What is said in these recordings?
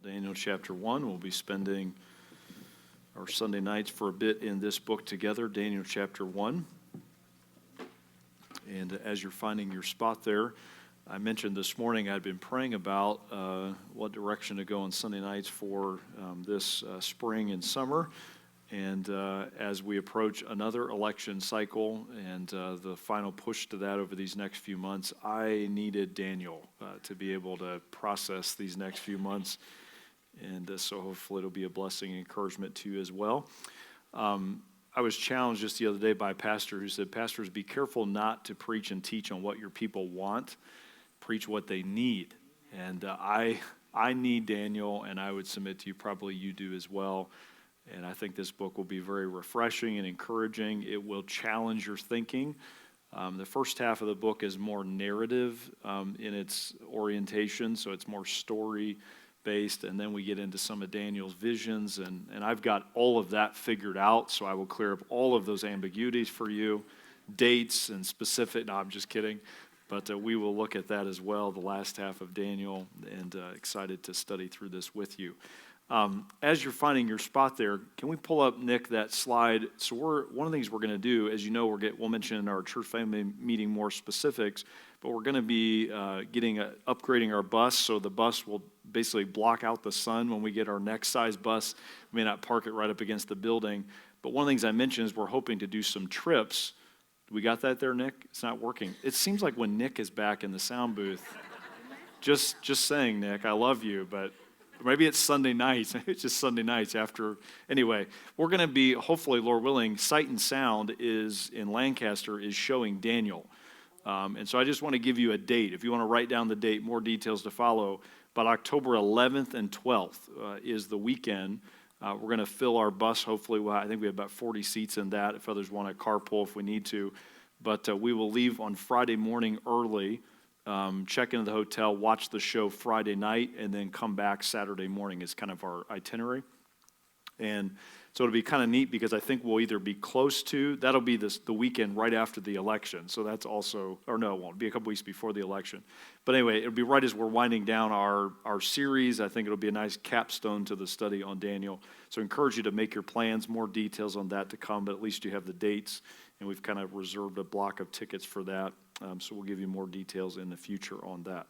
Daniel chapter 1. We'll be spending our Sunday nights for a bit in this book together, Daniel chapter 1. And as you're finding your spot there, I mentioned this morning I'd been praying about what direction to go on Sunday nights for this spring and summer. And as we approach another election cycle and the final push to that over these next few months, I needed Daniel to be able to process these next few months. And so hopefully it'll be a blessing and encouragement to you as well. I was challenged just the other day by a pastor who said, "Pastors, be careful not to preach and teach on what your people want. Preach what they need." And I need Daniel, and I would submit to you, probably you do as well. And I think this book will be very refreshing and encouraging. It will challenge your thinking. The first half of the book is more narrative in its orientation, so it's more story-based. And then we get into some of Daniel's visions, and I've got all of that figured out, so I will clear up all of those ambiguities for you, dates and specific. No, I'm just kidding. But we will look at that as well, the last half of Daniel, and excited to study through this with you. As you're finding your spot there, can we pull up, Nick, that slide? So one of the things we're going to do, as you know, we'll mention in our church family meeting more specifics, but we're going to be upgrading our bus, so the bus will basically block out the sun when we get our next size bus. We may not park it right up against the building, but one of the things I mentioned is we're hoping to do some trips. We got that there, Nick? It's not working. It seems like when Nick is back in the sound booth, just saying, Nick, I love you, but maybe it's Sunday nights. Maybe it's just Sunday nights after. Anyway, we're going to be, hopefully, Lord willing, Sight and Sound is in Lancaster is showing Daniel. And so I just want to give you a date. If you want to write down the date, more details to follow. But October 11th and 12th is the weekend. We're going to fill our bus, hopefully. I think we have about 40 seats in that, if others want to carpool if we need to. But we will leave on Friday morning early, check into the hotel, watch the show Friday night, and then come back Saturday morning is kind of our itinerary. And so it'll be kind of neat because I think we'll either be close to, that'll be the weekend right after the election. So that's also, or no, it won't. It'll be a couple weeks before the election. But anyway, it'll be right as we're winding down our series. I think it'll be a nice capstone to the study on Daniel. So I encourage you to make your plans, more details on that to come, but at least you have the dates, and we've kind of reserved a block of tickets for that. So we'll give you more details in the future on that.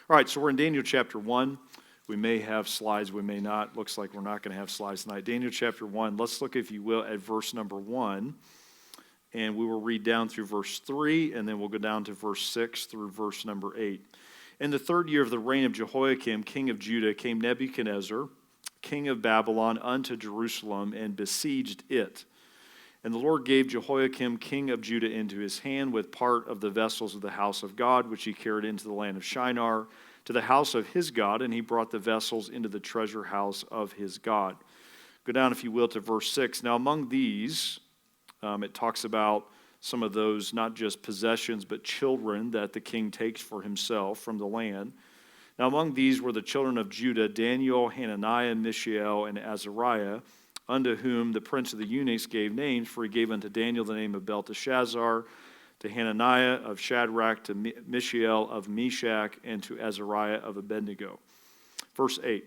All right, so we're in Daniel chapter 1. We may have slides, we may not. Looks like we're not going to have slides tonight. Daniel chapter 1, let's look, if you will, at verse number 1. And we will read down through verse 3, and then we'll go down to verse 6 through verse number 8. In the third year of the reign of Jehoiakim, king of Judah, came Nebuchadnezzar, king of Babylon, unto Jerusalem, and besieged it. And the Lord gave Jehoiakim, king of Judah, into his hand with part of the vessels of the house of God, which he carried into the land of Shinar, to the house of his God, and he brought the vessels into the treasure house of his God. Go down, if you will, to verse 6. Now among these, it talks about some of those, not just possessions, but children that the king takes for himself from the land. Now among these were the children of Judah, Daniel, Hananiah, Mishael, and Azariah, unto whom the prince of the eunuchs gave names, for he gave unto Daniel the name of Belteshazzar, to Hananiah of Shadrach, to Mishael of Meshach, and to Azariah of Abednego. Verse 8.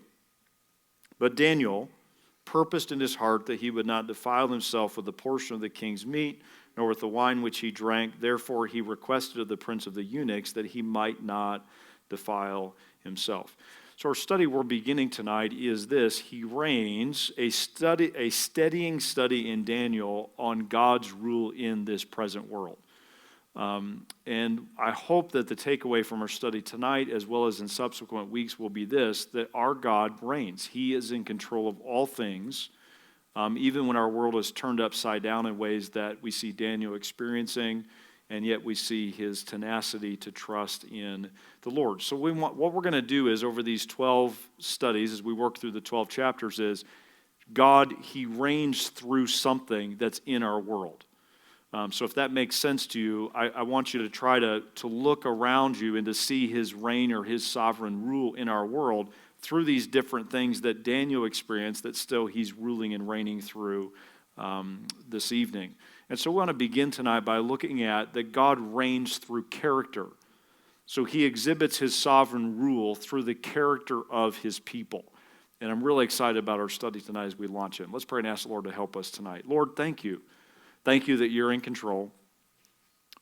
But Daniel purposed in his heart that he would not defile himself with the portion of the king's meat, nor with the wine which he drank. Therefore he requested of the prince of the eunuchs that he might not defile himself. So our study we're beginning tonight is this: He reigns, a steadying study in Daniel on God's rule in this present world. And I hope that the takeaway from our study tonight, as well as in subsequent weeks, will be this: that our God reigns. He is in control of all things, even when our world is turned upside down in ways that we see Daniel experiencing, and yet we see his tenacity to trust in the Lord. So what we're going to do is, over these 12 studies, as we work through the 12 chapters, is God, he reigns through something that's in our world. So if that makes sense to you, I want you to try to look around you and to see his reign or his sovereign rule in our world through these different things that Daniel experienced that still he's ruling and reigning through this evening. And so we want to begin tonight by looking at that God reigns through character. So he exhibits his sovereign rule through the character of his people. And I'm really excited about our study tonight as we launch it. Let's pray and ask the Lord to help us tonight. Lord, thank you. Thank you that you're in control.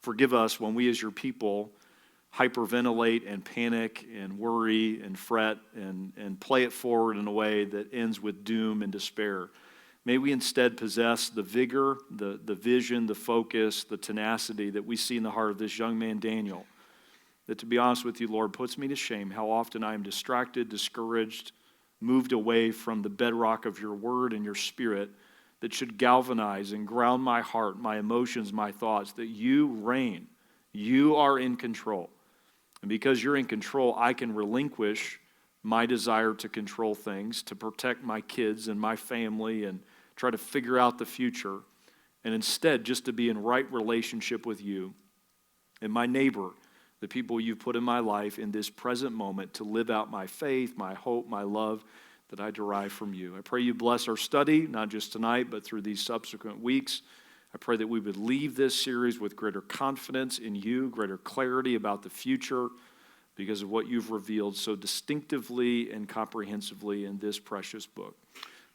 Forgive us when we as your people hyperventilate and panic and worry and fret and play it forward in a way that ends with doom and despair. May we instead possess the vigor, the vision, the focus, the tenacity that we see in the heart of this young man, Daniel. That, to be honest with you, Lord, puts me to shame how often I am distracted, discouraged, moved away from the bedrock of your word and your spirit that should galvanize and ground my heart, my emotions, my thoughts, that you reign. You are in control. And because you're in control, I can relinquish my desire to control things, to protect my kids and my family and try to figure out the future, and instead just to be in right relationship with you and my neighbor, the people you've put in my life in this present moment to live out my faith, my hope, my love that I derive from you. I pray you bless our study, not just tonight, but through these subsequent weeks. I pray that we would leave this series with greater confidence in you, greater clarity about the future because of what you've revealed so distinctively and comprehensively in this precious book.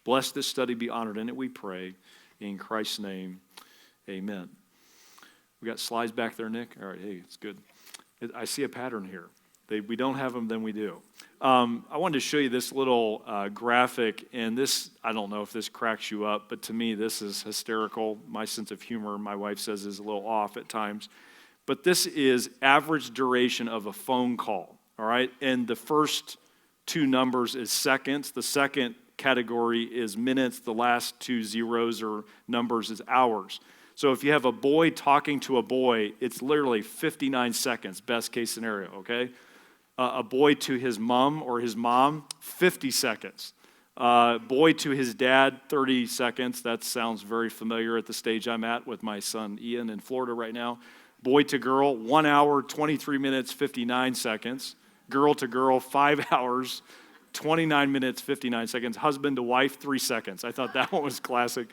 Bless this study, be honored in it, we pray. In Christ's name, amen. We got slides back there, Nick? All right, hey, it's good. I see a pattern here. We don't have them, then we do. I wanted to show you this little graphic, and this, I don't know if this cracks you up, but to me this is hysterical. My sense of humor, my wife says, is a little off at times. But this is average duration of a phone call, all right? And the first two numbers is seconds. The second category is minutes. The last two zeros or numbers is hours. So if you have a boy talking to a boy, it's literally 59 seconds, best case scenario, okay? A boy to his mom or his mom, 50 seconds. Boy to his dad, 30 seconds. That sounds very familiar at the stage I'm at with my son Ian in Florida right now. Boy to girl, 1 hour, 23 minutes, 59 seconds. Girl to girl, 5 hours, 29 minutes, 59 seconds. Husband to wife, 3 seconds. I thought that one was classic.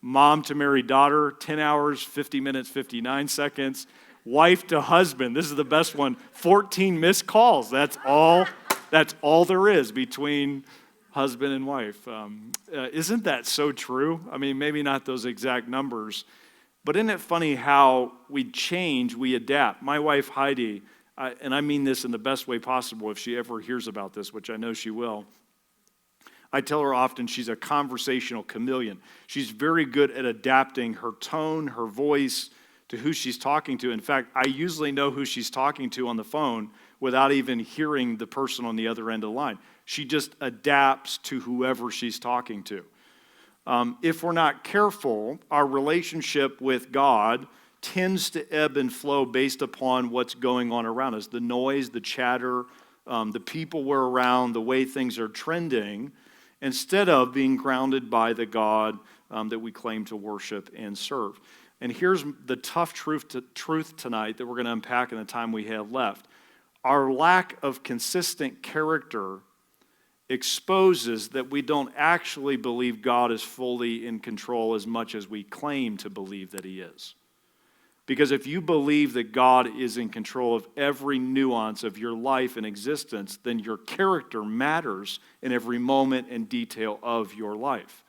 Mom to married daughter, 10 hours, 50 minutes, 59 seconds. Wife to husband, this is the best one, 14 missed calls. That's all there is between husband and wife. Isn't that so true? I mean, maybe not those exact numbers, but isn't it funny how we change, we adapt? My wife, Heidi, and I mean this in the best way possible if she ever hears about this, which I know she will, I tell her often she's a conversational chameleon. She's very good at adapting her tone, her voice to who she's talking to. In fact, I usually know who she's talking to on the phone without even hearing the person on the other end of the line. She just adapts to whoever she's talking to. If we're not careful, our relationship with God tends to ebb and flow based upon what's going on around us. The noise, the chatter, the people we're around, the way things are trending, instead of being grounded by the God that we claim to worship and serve. And here's the tough truth tonight that we're going to unpack in the time we have left. Our lack of consistent character exposes that we don't actually believe God is fully in control as much as we claim to believe that he is. Because if you believe that God is in control of every nuance of your life and existence, then your character matters in every moment and detail of your life.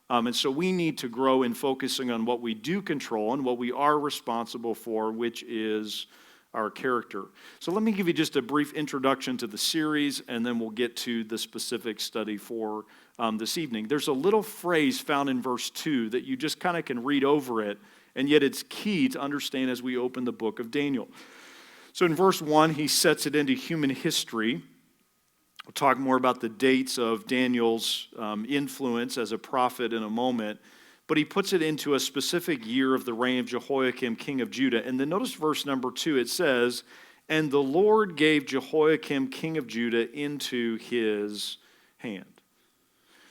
And so we need to grow in focusing on what we do control and what we are responsible for, which is our character. So let me give you just a brief introduction to the series, and then we'll get to the specific study for this evening. There's a little phrase found in verse 2 that you just kind of can read over it, and yet it's key to understand as we open the book of Daniel. So in verse 1, he sets it into human history. We'll talk more about the dates of Daniel's influence as a prophet in a moment, but he puts it into a specific year of the reign of Jehoiakim, king of Judah. And then notice verse number 2, it says, "And the Lord gave Jehoiakim, king of Judah, into his hand."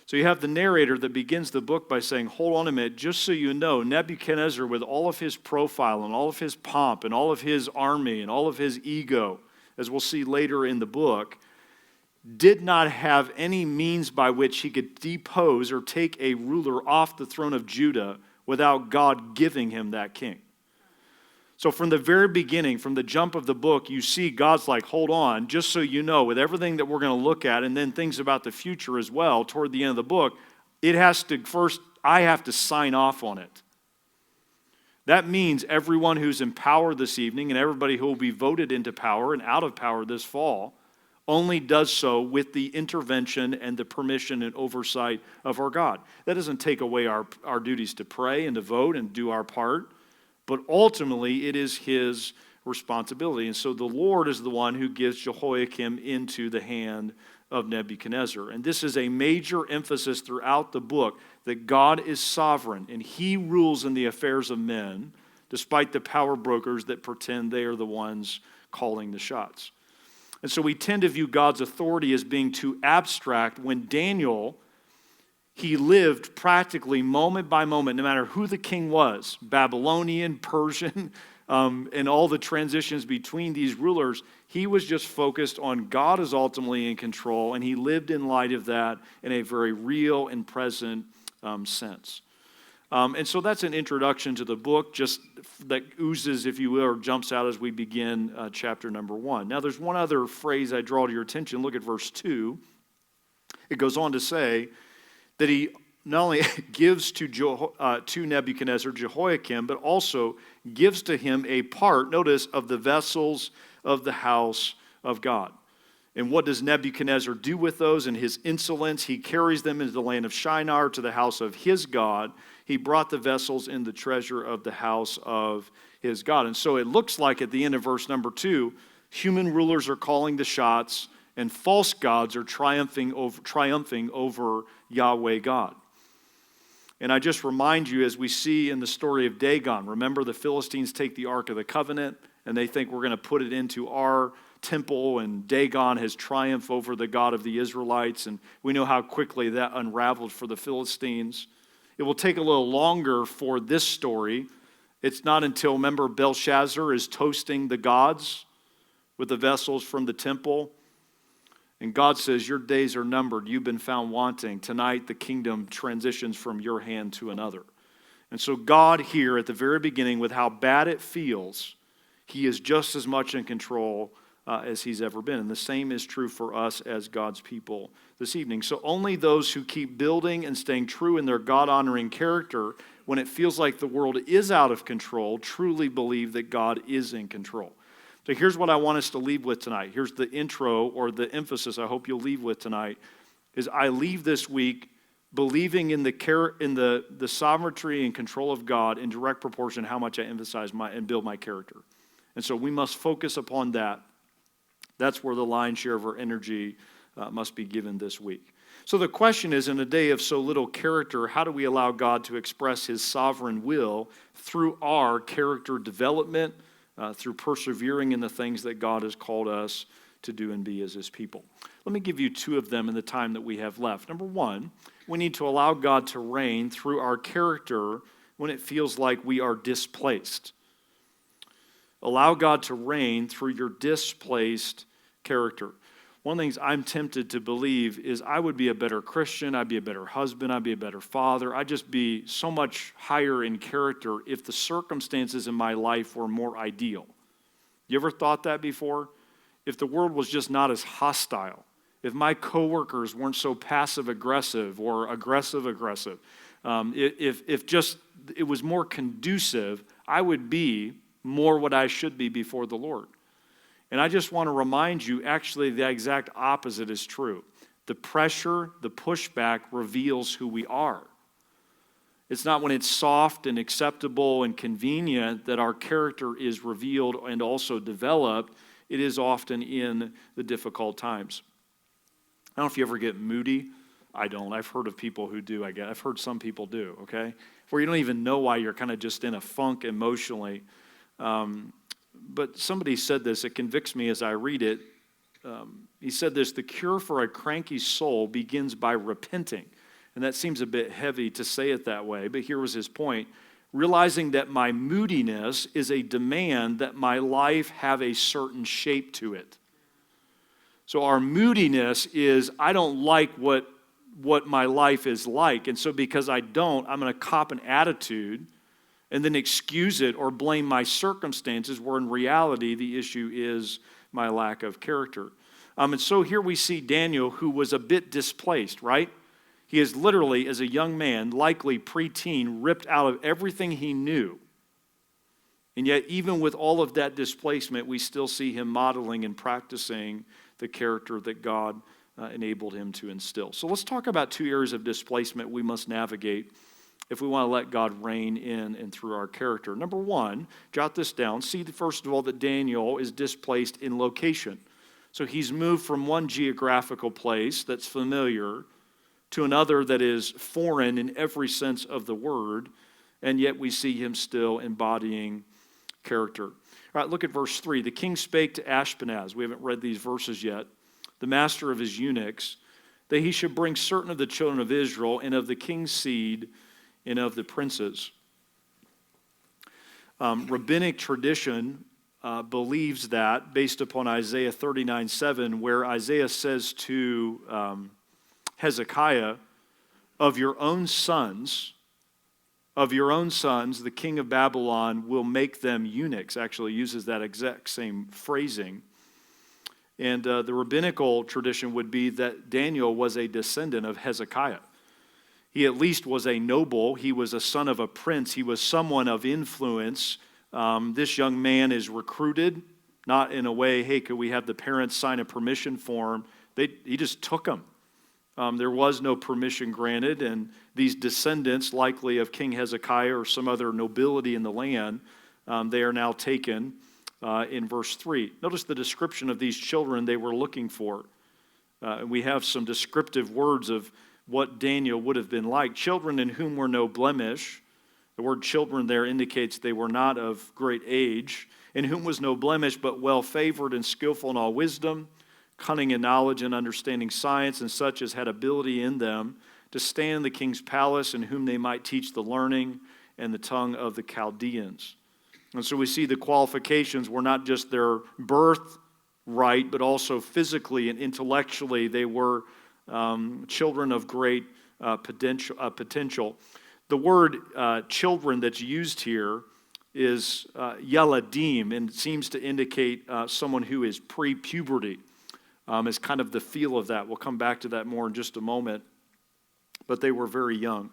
So you have the narrator that begins the book by saying, hold on a minute, just so you know, Nebuchadnezzar, with all of his profile and all of his pomp and all of his army and all of his ego, as we'll see later in the book, did not have any means by which he could depose or take a ruler off the throne of Judah without God giving him that king. So from the very beginning, from the jump of the book, you see God's like, hold on, just so you know, with everything that we're going to look at, and then things about the future as well, toward the end of the book, it has to first, I have to sign off on it. That means everyone who's in power this evening and everybody who will be voted into power and out of power this fall only does so with the intervention and the permission and oversight of our God. That doesn't take away our duties to pray and to vote and do our part, but ultimately it is his responsibility. And so the Lord is the one who gives Jehoiakim into the hand of Nebuchadnezzar. And this is a major emphasis throughout the book, that God is sovereign and he rules in the affairs of men, despite the power brokers that pretend they are the ones calling the shots. And so we tend to view God's authority as being too abstract, when Daniel, he lived practically moment by moment, no matter who the king was, Babylonian, Persian, and all the transitions between these rulers. He was just focused on God is ultimately in control, and he lived in light of that in a very real and present sense. And so that's an introduction to the book, just that oozes, if you will, or jumps out as we begin chapter number 1. Now, there's one other phrase I draw to your attention. Look at verse 2. It goes on to say that he not only gives to Nebuchadnezzar, Jehoiakim, but also gives to him a part, notice, of the vessels of the house of God. And what does Nebuchadnezzar do with those? In his insolence, he carries them into the land of Shinar, to the house of his God. He brought the vessels in the treasure of the house of his God. And so it looks like at the end of verse number 2, human rulers are calling the shots, and false gods are triumphing over Yahweh God. And I just remind you, as we see in the story of Dagon, remember the Philistines take the Ark of the Covenant, and they think we're going to put it into our temple, and Dagon has triumphed over the God of the Israelites, and we know how quickly that unraveled for the Philistines. It will take a little longer for this story. It's not until, remember, Belshazzar is toasting the gods with the vessels from the temple, and God says, your days are numbered, you've been found wanting. Tonight the kingdom transitions from your hand to another. And so God here at the very beginning, with how bad it feels, he is just as much in control as he's ever been. And the same is true for us as God's people this evening. So only those who keep building and staying true in their God-honoring character when it feels like the world is out of control truly believe that God is in control. So here's what I want us to leave with tonight. Here's the intro, or the emphasis I hope you'll leave with tonight, is I leave this week believing in the sovereignty and control of God in direct proportion how much I emphasize and build my character. And so we must focus upon that. That's where the lion's share of our energy must be given this week. So the question is, in a day of so little character, how do we allow God to express his sovereign will through our character development, through persevering in the things that God has called us to do and be as his people? Let me give you two of them in the time that we have left. Number one, we need to allow God to reign through our character when it feels like we are displaced. Allow God to reign through your displaced character. One of the things I'm tempted to believe is I would be a better Christian, I'd be a better husband, I'd be a better father, I'd just be so much higher in character if the circumstances in my life were more ideal. You ever thought that before? If the world was just not as hostile, if my coworkers weren't so passive-aggressive or aggressive-aggressive, if just it was more conducive, I would be more what I should be before the Lord. And I just want to remind you, actually, the exact opposite is true. The pressure, the pushback reveals who we are. It's not when it's soft and acceptable and convenient that our character is revealed and also developed. It is often in the difficult times. I don't know if you ever get moody. I don't. I've heard of people who do, I guess. I've heard some people do, okay? Where you don't even know why you're kind of just in a funk emotionally. But somebody said this, it convicts me as I read it. He said this, the cure for a cranky soul begins by repenting. And that seems a bit heavy to say it that way, but here was his point. Realizing that my moodiness is a demand that my life have a certain shape to it. So our moodiness is, I don't like what my life is like. And so because I don't, I'm going to cop an attitude and then excuse it or blame my circumstances, where in reality the issue is my lack of character. And so here we see Daniel, who was a bit displaced, right? He is literally, as a young man, likely preteen, ripped out of everything he knew. And yet, even with all of that displacement, we still see him modeling and practicing the character that God enabled him to instill. So let's talk about two areas of displacement we must navigate if we want to let God reign in and through our character. Number one, jot this down. See, first of all, that Daniel is displaced in location. So he's moved from one geographical place that's familiar to another that is foreign in every sense of the word, and yet we see him still embodying character. All right, look at verse 3. The king spake to Ashpenaz. We haven't read these verses yet. The master of his eunuchs, that he should bring certain of the children of Israel and of the king's seed and of the princes. Rabbinic tradition believes that, based upon Isaiah 39:7, where Isaiah says to Hezekiah, of your own sons, the king of Babylon will make them eunuchs. Actually uses that exact same phrasing. And the rabbinical tradition would be that Daniel was a descendant of Hezekiah. He at least was a noble. He was a son of a prince. He was someone of influence. This young man is recruited, not in a way, hey, could we have the parents sign a permission form? He just took him. There was no permission granted, and these descendants, likely of King Hezekiah or some other nobility in the land, they are now taken in verse 3. Notice the description of these children they were looking for. We have some descriptive words of what Daniel would have been like. Children in whom were no blemish. The word children there indicates they were not of great age. In whom was no blemish, but well favored and skillful in all wisdom, cunning in knowledge and understanding science, and such as had ability in them to stand in the king's palace, in whom they might teach the learning and the tongue of the Chaldeans. And so we see the qualifications were not just their birth right, but also physically and intellectually they were children of great potential. The word children that's used here is yeladim, and it seems to indicate someone who is pre-puberty. Is kind of the feel of that. We'll come back to that more in just a moment. But they were very young.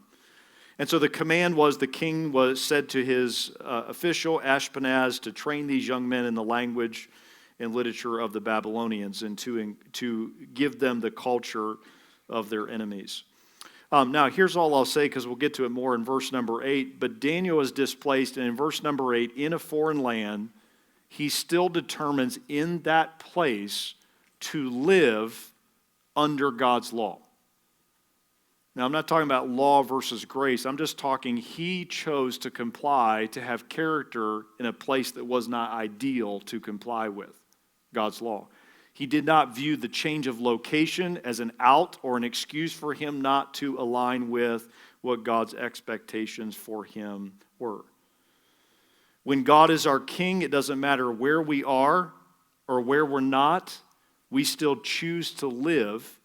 And so the command was, the king said to his official, Ashpenaz, to train these young men in the language and literature of the Babylonians and to give them the culture of their enemies. Now, here's all I'll say, because we'll get to it more in verse number 8. But Daniel is displaced, and in verse number 8, in a foreign land, he still determines in that place to live under God's law. Now, I'm not talking about law versus grace. I'm just talking he chose to comply, to have character in a place that was not ideal to comply with God's law. He did not view the change of location as an out or an excuse for him not to align with what God's expectations for him were. When God is our king, it doesn't matter where we are or where we're not, we still choose to live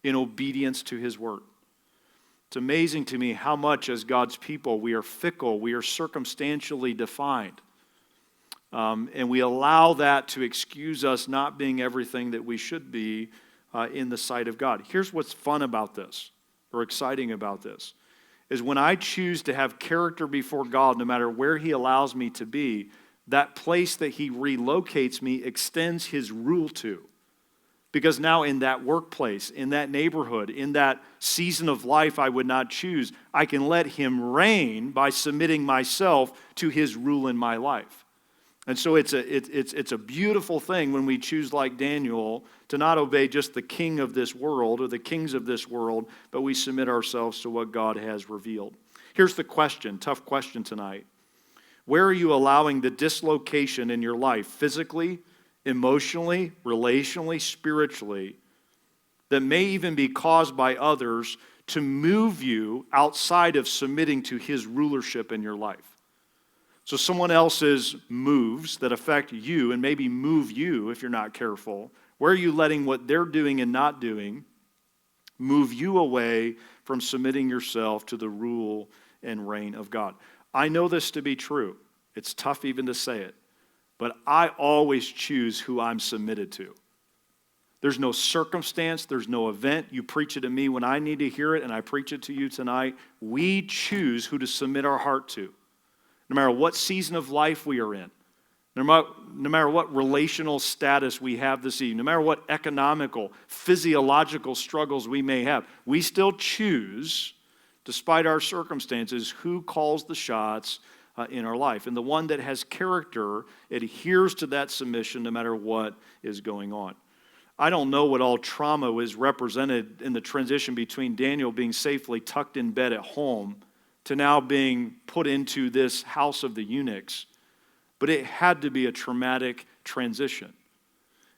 in obedience to his word. It's amazing to me how much as God's people we are fickle, we are circumstantially defined. And we allow that to excuse us not being everything that we should be in the sight of God. Here's what's fun about this, or exciting about this, is when I choose to have character before God, no matter where he allows me to be, that place that he relocates me extends his rule to. Because now in that workplace, in that neighborhood, in that season of life I would not choose, I can let him reign by submitting myself to his rule in my life. And so it's a beautiful thing when we choose, like Daniel, to not obey just the king of this world or the kings of this world, but we submit ourselves to what God has revealed. Here's the question, tough question tonight. Where are you allowing the dislocation in your life, physically, emotionally, relationally, spiritually, that may even be caused by others to move you outside of submitting to his rulership in your life? So someone else's moves that affect you and maybe move you if you're not careful, where are you letting what they're doing and not doing move you away from submitting yourself to the rule and reign of God? I know this to be true. It's tough even to say it, but I always choose who I'm submitted to. There's no circumstance, there's no event. You preach it to me when I need to hear it, and I preach it to you tonight. We choose who to submit our heart to. No matter what season of life we are in, no matter what relational status we have this evening, no matter what economical, physiological struggles we may have, we still choose, despite our circumstances, who calls the shots in our life. And the one that has character adheres to that submission no matter what is going on. I don't know what all trauma is represented in the transition between Daniel being safely tucked in bed at home to now being put into this house of the eunuchs, but it had to be a traumatic transition.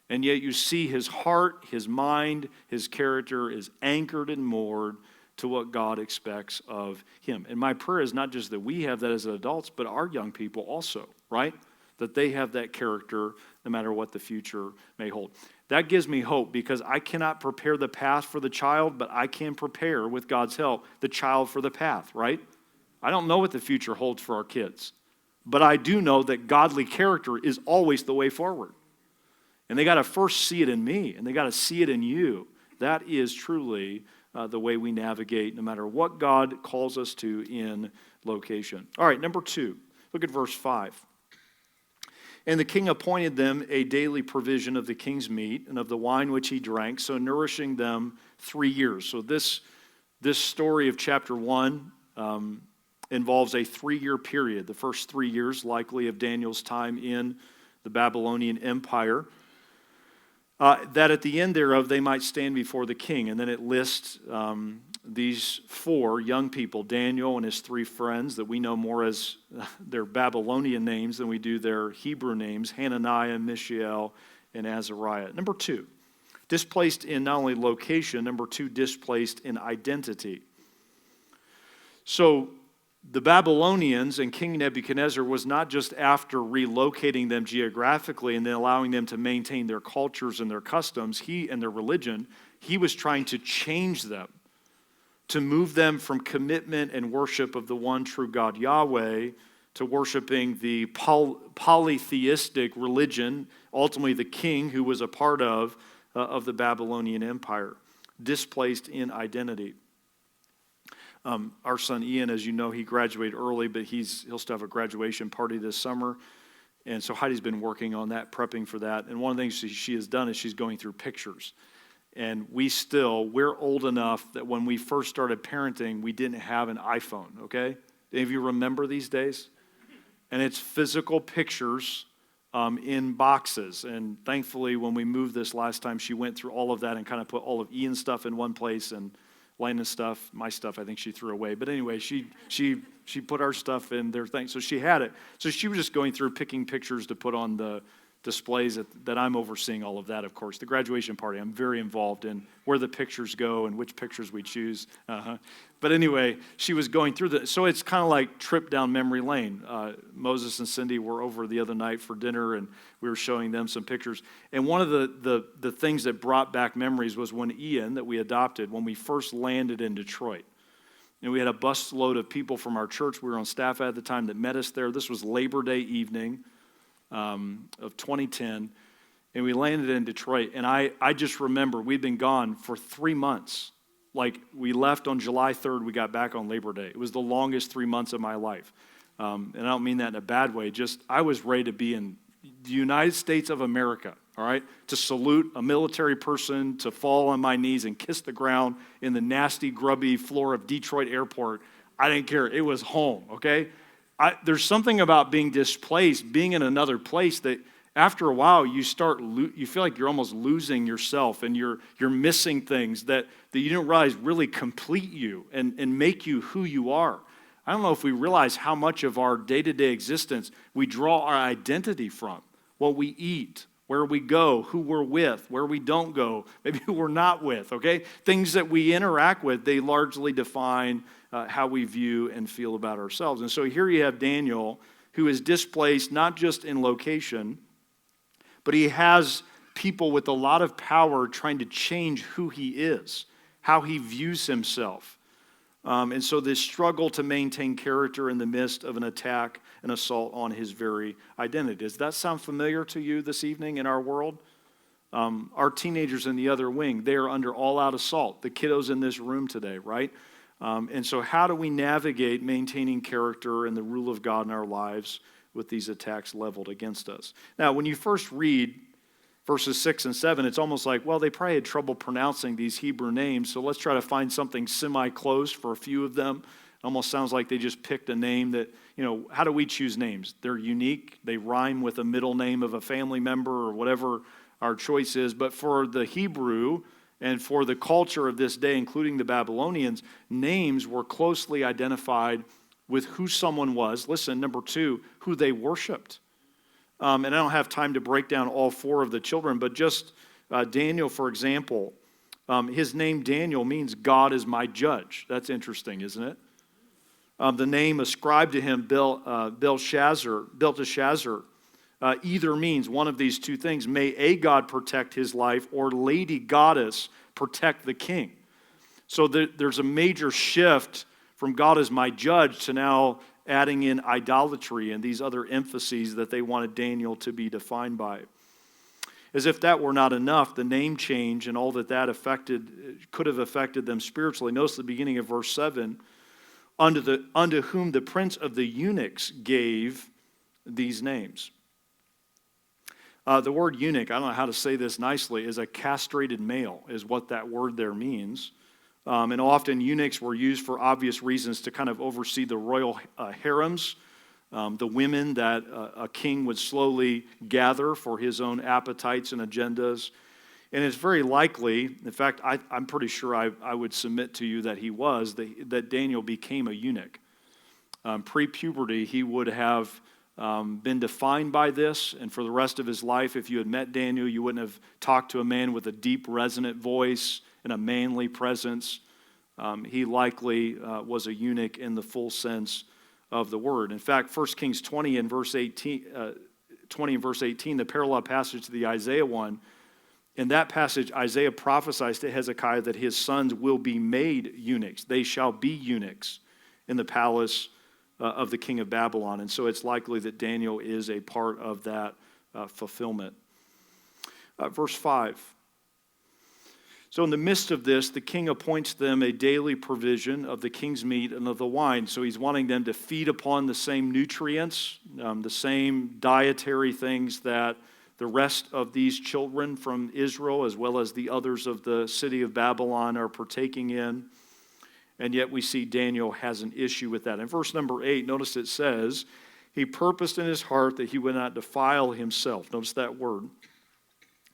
And yet you see his heart, his mind, his character is anchored and moored to what God expects of him. And my prayer is not just that we have that as adults, but our young people also, right? That they have that character no matter what the future may hold. That gives me hope because I cannot prepare the path for the child, but I can prepare, with God's help, the child for the path, right? I don't know what the future holds for our kids, but I do know that godly character is always the way forward. And they got to first see it in me, and they got to see it in you. That is truly the way we navigate no matter what God calls us to in location. All right, number 2, look at verse 5. And the king appointed them a daily provision of the king's meat and of the wine which he drank, so nourishing them 3 years. So this story of chapter 1 involves a 3-year period, the first 3 years likely of Daniel's time in the Babylonian Empire, that at the end thereof they might stand before the king. And then it lists these 4 young people, Daniel and his 3 friends that we know more as their Babylonian names than we do their Hebrew names, Hananiah, Mishael, and Azariah. Number 2, displaced in not only location, number 2, displaced in identity. So the Babylonians and King Nebuchadnezzar was not just after relocating them geographically and then allowing them to maintain their cultures and their customs, and their religion. He was trying to change them, to move them from commitment and worship of the one true God Yahweh to worshiping the polytheistic religion, ultimately the king who was a part of the Babylonian Empire, displaced in identity. Our son Ian, as you know, he graduated early, but he'll still have a graduation party this summer. And so Heidi's been working on that, prepping for that. And one of the things she has done is she's going through pictures. And we're old enough that when we first started parenting, we didn't have an iPhone, okay? Any of you remember these days? And it's physical pictures in boxes. And thankfully, when we moved this last time, she went through all of that and kind of put all of Ian's stuff in one place and Landon's stuff, my stuff, I think she threw away. But anyway, she put our stuff in their thing. So she had it. So she was just going through picking pictures to put on the displays that I'm overseeing all of that, of course. The graduation party, I'm very involved in where the pictures go and which pictures we choose. But anyway, she was going through that. So it's kind of like trip down memory lane. Moses and Cindy were over the other night for dinner, and we were showing them some pictures. And one of the things that brought back memories was when Ian, that we adopted, when we first landed in Detroit. And we had a busload of people from our church. We were on staff at the time that met us there. This was Labor Day evening of 2010, and we landed in Detroit. And I just remember we'd been gone for 3 months. Like, we left on July 3rd, we got back on Labor Day. It was the longest 3 months of my life. And I don't mean that in a bad way. Just, I was ready to be in the United States of America, all right? To salute a military person, to fall on my knees and kiss the ground in the nasty, grubby floor of Detroit Airport. I didn't care. It was home, okay? There's something about being displaced, being in another place, that after a while you feel like you're almost losing yourself, and you're missing things that you didn't realize really complete you and make you who you are. I don't know if we realize how much of our day-to-day existence we draw our identity from. What we eat, where we go, who we're with, where we don't go, maybe who we're not with, okay? Things that we interact with, they largely define how we view and feel about ourselves. And so here you have Daniel, who is displaced not just in location, but he has people with a lot of power trying to change who he is, how he views himself. And so this struggle to maintain character in the midst of an attack, an assault on his very identity. Does that sound familiar to you this evening in our world? Our teenagers in the other wing, they are under all-out assault. The kiddos in this room today, right? And so how do we navigate maintaining character and the rule of God in our lives with these attacks leveled against us? Now, when you first read verses 6 and 7, it's almost like, well, they probably had trouble pronouncing these Hebrew names, so let's try to find something semi-close for a few of them. It almost sounds like they just picked a name that, how do we choose names? They're unique. They rhyme with a middle name of a family member or whatever our choice is. But for the Hebrew and for the culture of this day, including the Babylonians, names were closely identified with who someone was. Listen, number 2, who they worshiped. And I don't have time to break down all 4 of the children, but just Daniel, for example, his name Daniel means God is my judge. That's interesting, isn't it? The name ascribed to him, Belteshazzar, either means one of these 2 things. May a god protect his life, or Lady Goddess protect the king. So there's a major shift from God as my judge to now adding in idolatry and these other emphases that they wanted Daniel to be defined by. As if that were not enough, the name change and all that could have affected them spiritually. Notice the beginning of verse 7, unto whom the prince of the eunuchs gave these names. The word eunuch, I don't know how to say this nicely, is a castrated male, is what that word there means. And often eunuchs were used for obvious reasons to kind of oversee the royal harems, the women that a king would slowly gather for his own appetites and agendas. And it's very likely, in fact, I'm pretty sure I would submit to you that Daniel became a eunuch. Pre-puberty, he would have been defined by this, and for the rest of his life, if you had met Daniel, you wouldn't have talked to a man with a deep, resonant voice and a manly presence. He likely was a eunuch in the full sense of the word. In fact, 1 Kings 20 and verse 18, the parallel passage to the Isaiah one, in that passage, Isaiah prophesies to Hezekiah that his sons will be made eunuchs. They shall be eunuchs in the palace of the king of Babylon. And so it's likely that Daniel is a part of that fulfillment. Verse 5. So in the midst of this, the king appoints them a daily provision of the king's meat and of the wine. So he's wanting them to feed upon the same nutrients, the same dietary things that the rest of these children from Israel, as well as the others of the city of Babylon, are partaking in. And yet we see Daniel has an issue with that. In verse number 8, notice it says, he purposed in his heart that he would not defile himself. Notice that word.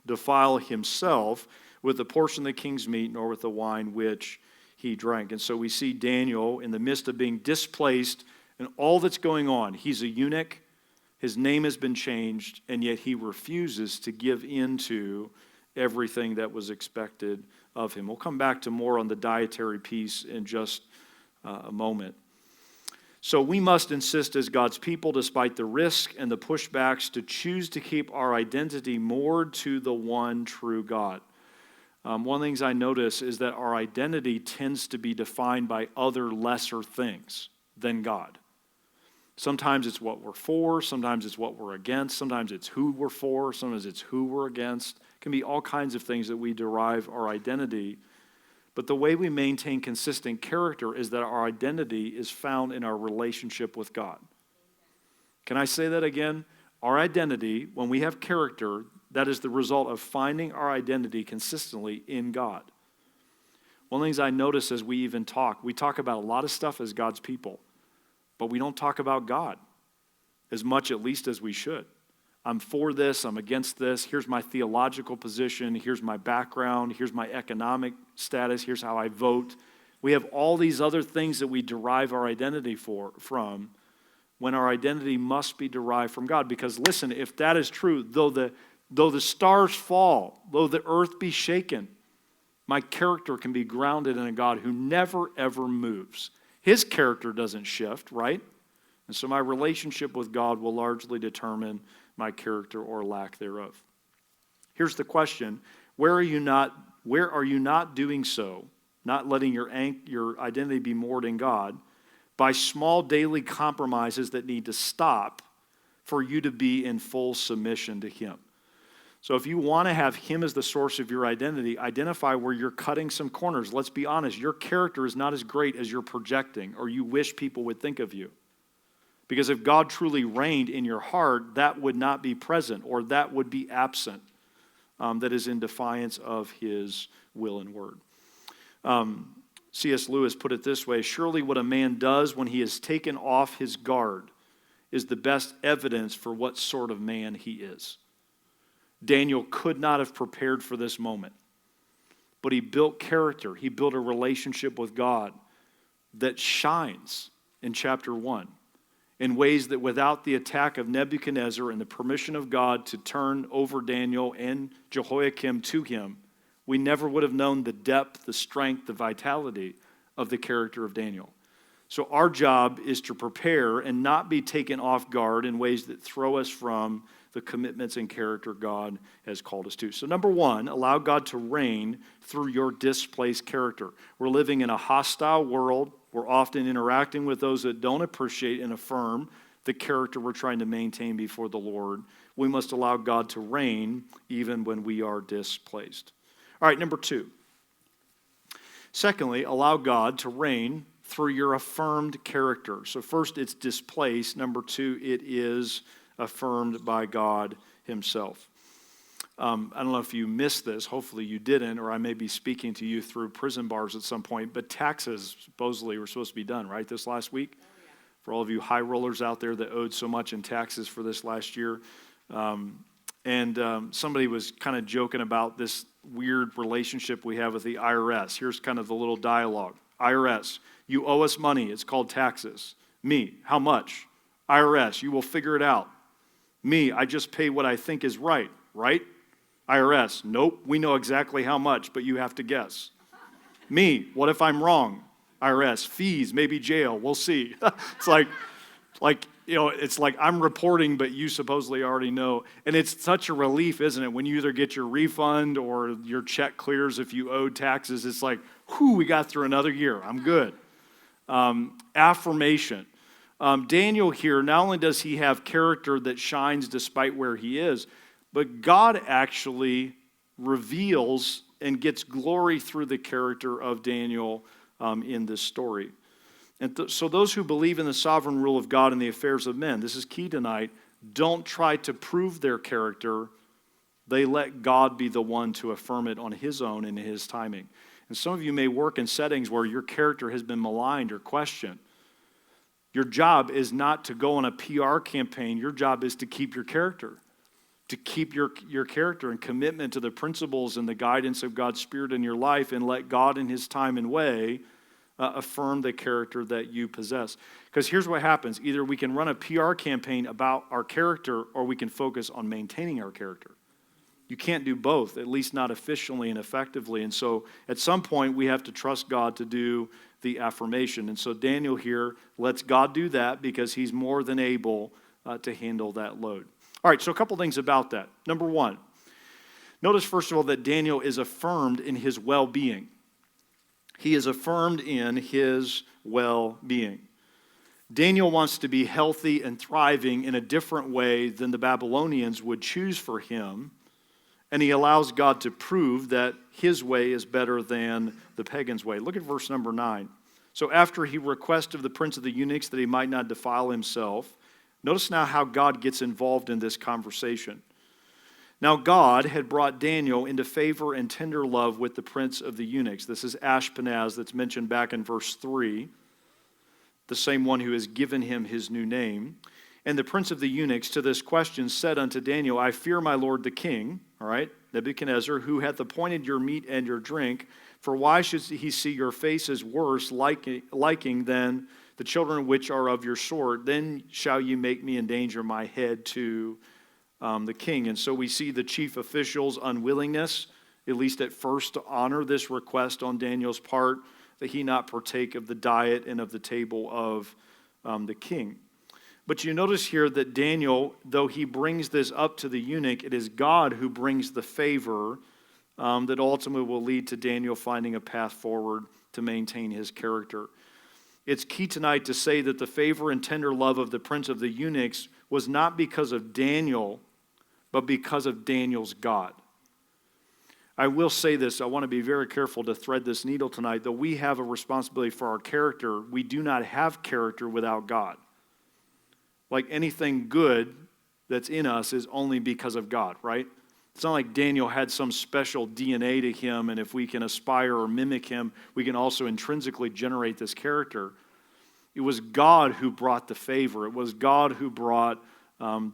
Defile himself with the portion of the king's meat, nor with the wine which he drank. And so we see Daniel in the midst of being displaced and all that's going on. He's a eunuch. His name has been changed, and yet he refuses to give in to everything that was expected of him. We'll come back to more on the dietary piece in just a moment. So we must insist as God's people, despite the risk and the pushbacks, to choose to keep our identity moored to the one true God. One of the things I notice is that our identity tends to be defined by other lesser things than God. Sometimes it's what we're for, sometimes it's what we're against, sometimes it's who we're for, sometimes it's who we're against. It can be all kinds of things that we derive our identity. But the way we maintain consistent character is that our identity is found in our relationship with God. Can I say that again? Our identity, when we have character, that is the result of finding our identity consistently in God. One of the things I notice as we talk about a lot of stuff as God's people, but we don't talk about God as much, at least, as we should. I'm for this, I'm against this, here's my theological position, here's my background, here's my economic status, here's how I vote. We have all these other things that we derive our identity from, when our identity must be derived from God. Because listen, if that is true, though the stars fall, though the earth be shaken, my character can be grounded in a God who never, ever moves. His character doesn't shift, right? And so my relationship with God will largely determine my character or lack thereof. Here's the question: where are you not doing so not letting your identity be moored in God, by small daily compromises that need to stop for you to be in full submission to Him. So if you want to have Him as the source of your identity, identify where you're cutting some corners. Let's be honest, your character is not as great as you're projecting or you wish people would think of you. Because if God truly reigned in your heart, that would not be present or that would be absent. That is in defiance of His will and word. C.S. Lewis put it this way: surely what a man does when he is taken off his guard is the best evidence for what sort of man he is. Daniel could not have prepared for this moment, but he built character. He built a relationship with God that shines in chapter 1 in ways that without the attack of Nebuchadnezzar and the permission of God to turn over Daniel and Jehoiakim to him, we never would have known the depth, the strength, the vitality of the character of Daniel. So our job is to prepare and not be taken off guard in ways that throw us from the commitments and character God has called us to. So number one, allow God to reign through your displaced character. We're living in a hostile world. We're often interacting with those that don't appreciate and affirm the character we're trying to maintain before the Lord. We must allow God to reign even when we are displaced. All right, number two. Secondly, allow God to reign through your affirmed character. So first, it's displaced. Number two, it is affirmed by God Himself. I don't know if you missed this. Hopefully you didn't, or I may be speaking to you through prison bars at some point. But taxes supposedly were supposed to be done, right, this last week? For all of you high rollers out there that owed so much in taxes for this last year. Somebody was kind of joking about this weird relationship we have with the IRS. Here's kind of the little dialogue. IRS, you owe us money. It's called taxes. Me, how much? IRS, you will figure it out. Me, I just pay what I think is right, right? IRS, nope, we know exactly how much, but you have to guess. Me, what if I'm wrong? IRS, fees, maybe jail, we'll see. It's like, it's like I'm reporting, but you supposedly already know. And it's such a relief, isn't it? When you either get your refund or your check clears if you owed taxes, it's like, whew, we got through another year. I'm good. Affirmation. Daniel here, not only does he have character that shines despite where he is, but God actually reveals and gets glory through the character of Daniel in this story. And so those who believe in the sovereign rule of God in the affairs of men, this is key tonight, don't try to prove their character. They let God be the one to affirm it on His own and in His timing. And some of you may work in settings where your character has been maligned or questioned. Your job is not to go on a PR campaign. Your job is to keep your character, to keep your character and commitment to the principles and the guidance of God's Spirit in your life, and let God in His time and way affirm the character that you possess. Because here's what happens. Either we can run a PR campaign about our character, or we can focus on maintaining our character. You can't do both, at least not efficiently and effectively. And so at some point, we have to trust God to do the affirmation. And so Daniel here lets God do that because he's more than able to handle that load. All right, so a couple things about that. Number one, notice first of all that Daniel is affirmed in his well-being. He is affirmed in his well-being. Daniel wants to be healthy and thriving in a different way than the Babylonians would choose for him, and he allows God to prove that his way is better than the pagans' way. Look at verse number 9. So after he requested of the prince of the eunuchs that he might not defile himself, notice now how God gets involved in this conversation. Now God had brought Daniel into favor and tender love with the prince of the eunuchs. This is Ashpenaz that's mentioned back in verse 3, the same one who has given him his new name. And the prince of the eunuchs to this question said unto Daniel, I fear my lord the king, all right, Nebuchadnezzar, who hath appointed your meat and your drink, for why should he see your faces worse liking than the children which are of your sort? Then shall you make me endanger my head to the king. And so we see the chief official's unwillingness, at least at first, to honor this request on Daniel's part, that he not partake of the diet and of the table of the king. But you notice here that Daniel, though he brings this up to the eunuch, it is God who brings the favor that ultimately will lead to Daniel finding a path forward to maintain his character. It's key tonight to say that the favor and tender love of the prince of the eunuchs was not because of Daniel, but because of Daniel's God. I will say this, I want to be very careful to thread this needle tonight. Though we have a responsibility for our character, we do not have character without God. Like anything good that's in us is only because of God, right? It's not like Daniel had some special DNA to him, and if we can aspire or mimic him, we can also intrinsically generate this character. It was God who brought the favor. It was God who brought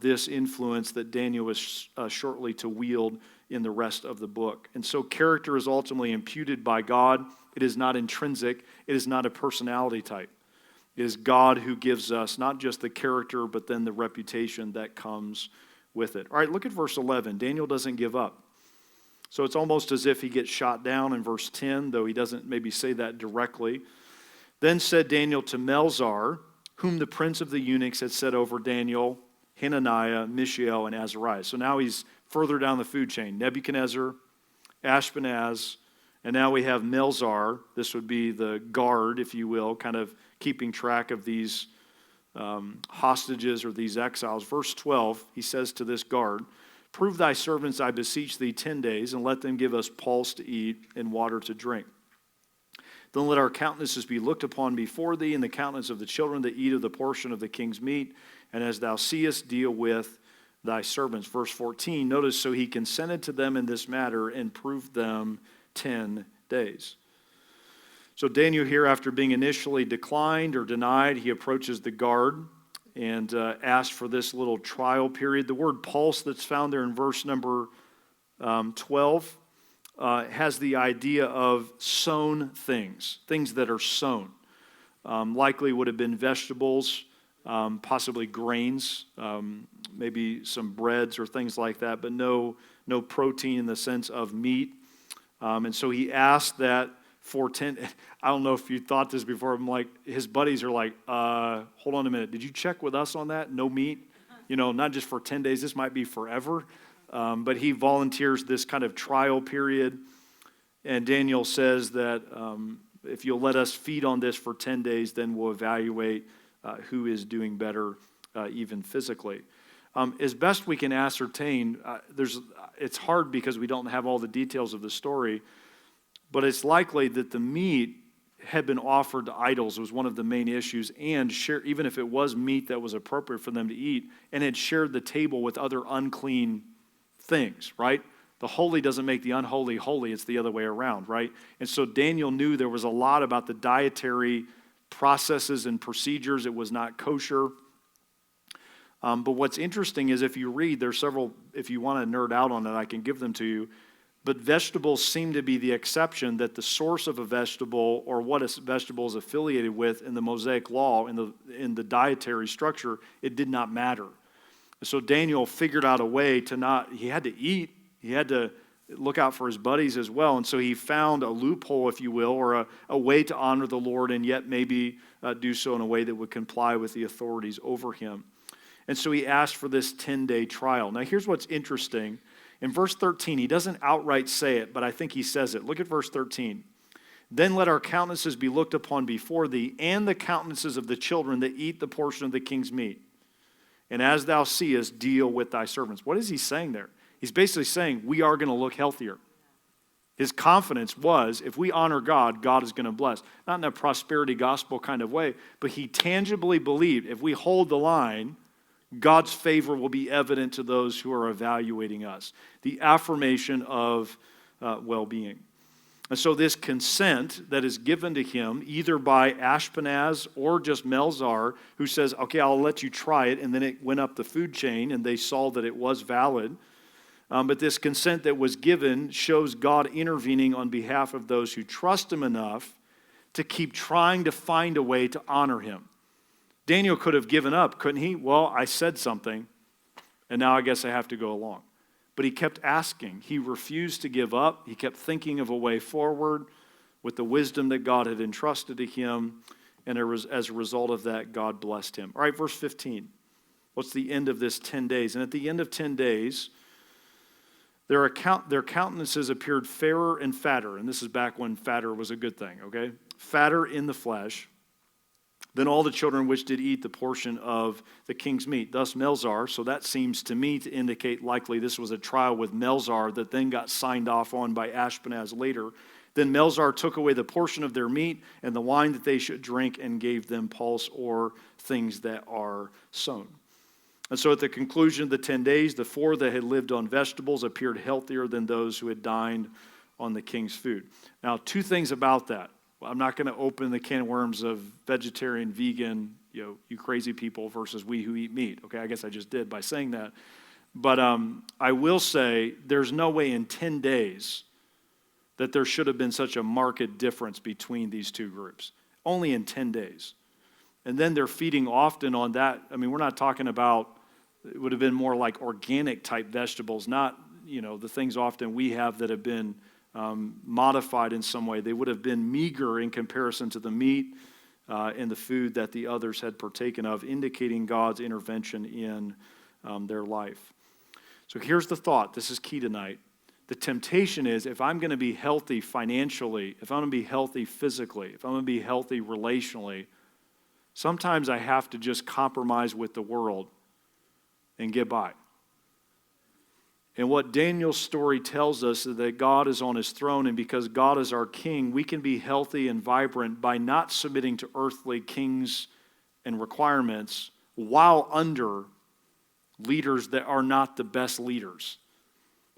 this influence that Daniel was shortly to wield in the rest of the book. And so character is ultimately imputed by God. It is not intrinsic. It is not a personality type. It is God who gives us not just the character, but then the reputation that comes with it. All right, look at verse 11. Daniel doesn't give up. So it's almost as if he gets shot down in verse 10, though he doesn't maybe say that directly. Then said Daniel to Melzar, whom the prince of the eunuchs had set over Daniel, Hananiah, Mishael, and Azariah. So now he's further down the food chain. Nebuchadnezzar, Ashpenaz, and now we have Melzar. This would be the guard, if you will, kind of keeping track of these hostages or these exiles. Verse 12, he says to this guard, prove thy servants, I beseech thee, 10 days, and let them give us pulse to eat and water to drink. Then let our countenances be looked upon before thee, and the countenance of the children that eat of the portion of the king's meat, and as thou seest, deal with thy servants. Verse 14, notice, so he consented to them in this matter and proved them 10 days. So Daniel here, after being initially declined or denied, he approaches the guard and asks for this little trial period. The word pulse that's found there in verse number 12 has the idea of sown things that are sown. Likely would have been vegetables, possibly grains, maybe some breads or things like that, but no protein in the sense of meat. And so he asked that for 10, I don't know if you thought this before, I'm like, his buddies are like, hold on a minute, did you check with us on that? No meat? Not just for 10 days, this might be forever. But he volunteers this kind of trial period. And Daniel says that if you'll let us feed on this for 10 days, then we'll evaluate who is doing better, even physically. As best we can ascertain, it's hard because we don't have all the details of the story, but it's likely that the meat had been offered to idols was one of the main issues, and even if it was meat that was appropriate for them to eat, and had shared the table with other unclean things, right? The holy doesn't make the unholy holy, it's the other way around, right? And so Daniel knew there was a lot about the dietary processes and procedures. It was not kosher. But what's interesting is if you read, there's several, if you want to nerd out on it, I can give them to you. But vegetables seem to be the exception, that the source of a vegetable or what a vegetable is affiliated with in the Mosaic law, in the dietary structure, it did not matter. So Daniel figured out a way to he had to eat, he had to look out for his buddies as well. And so he found a loophole, if you will, or a way to honor the Lord and yet maybe do so in a way that would comply with the authorities over him. And so he asked for this 10-day trial. Now here's what's interesting. In verse 13, he doesn't outright say it, but I think he says it. Look at verse 13. Then let our countenances be looked upon before thee, and the countenances of the children that eat the portion of the king's meat. And as thou seest, deal with thy servants. What is he saying there? He's basically saying, we are going to look healthier. His confidence was, if we honor God, God is going to bless. Not in a prosperity gospel kind of way, but he tangibly believed, if we hold the line, God's favor will be evident to those who are evaluating us. The affirmation of well-being. And so this consent that is given to him, either by Ashpenaz or just Melzar, who says, okay, I'll let you try it, and then it went up the food chain, and they saw that it was valid. But this consent that was given shows God intervening on behalf of those who trust him enough to keep trying to find a way to honor him. Daniel could have given up, couldn't he? Well, I said something, and now I guess I have to go along. But he kept asking. He refused to give up. He kept thinking of a way forward with the wisdom that God had entrusted to him, and as a result of that, God blessed him. All right, verse 15. What's the end of this 10 days? And at the end of 10 days, Their countenances appeared fairer and fatter, and this is back when fatter was a good thing, okay? Fatter in the flesh than all the children which did eat the portion of the king's meat. Thus Melzar, so that seems to me to indicate likely this was a trial with Melzar that then got signed off on by Ashpenaz later. Then Melzar took away the portion of their meat and the wine that they should drink and gave them pulse or things that are sown. And so at the conclusion of the 10 days, the 4 that had lived on vegetables appeared healthier than those who had dined on the king's food. Now, 2 things about that. I'm not going to open the can of worms of vegetarian, vegan, you crazy people versus we who eat meat. Okay, I guess I just did by saying that. But I will say there's no way in 10 days that there should have been such a marked difference between these 2 groups. Only in 10 days. And then they're feeding often on that. I mean, we're not talking about, it would have been more like organic type vegetables, not, the things often we have that have been modified in some way. They would have been meager in comparison to the meat and the food that the others had partaken of, indicating God's intervention in their life. So here's the thought. This is key tonight. The temptation is, if I'm going to be healthy financially, if I'm going to be healthy physically, if I'm going to be healthy relationally, sometimes I have to just compromise with the world and get by. And what Daniel's story tells us is that God is on his throne, and because God is our king, we can be healthy and vibrant by not submitting to earthly kings and requirements while under leaders that are not the best leaders.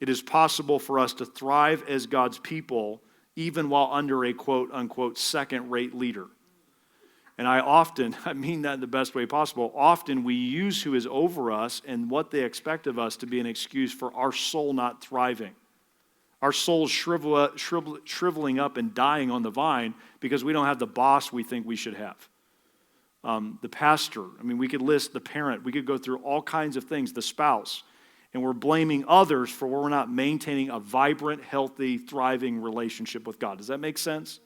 It is possible for us to thrive as God's people even while under a quote-unquote second-rate leader. And I mean that in the best way possible, often we use who is over us and what they expect of us to be an excuse for our soul not thriving. Our soul's shriveling up and dying on the vine because we don't have the boss we think we should have. The pastor, we could list the parent, we could go through all kinds of things, the spouse, and we're blaming others for where we're not maintaining a vibrant, healthy, thriving relationship with God. Does that make sense?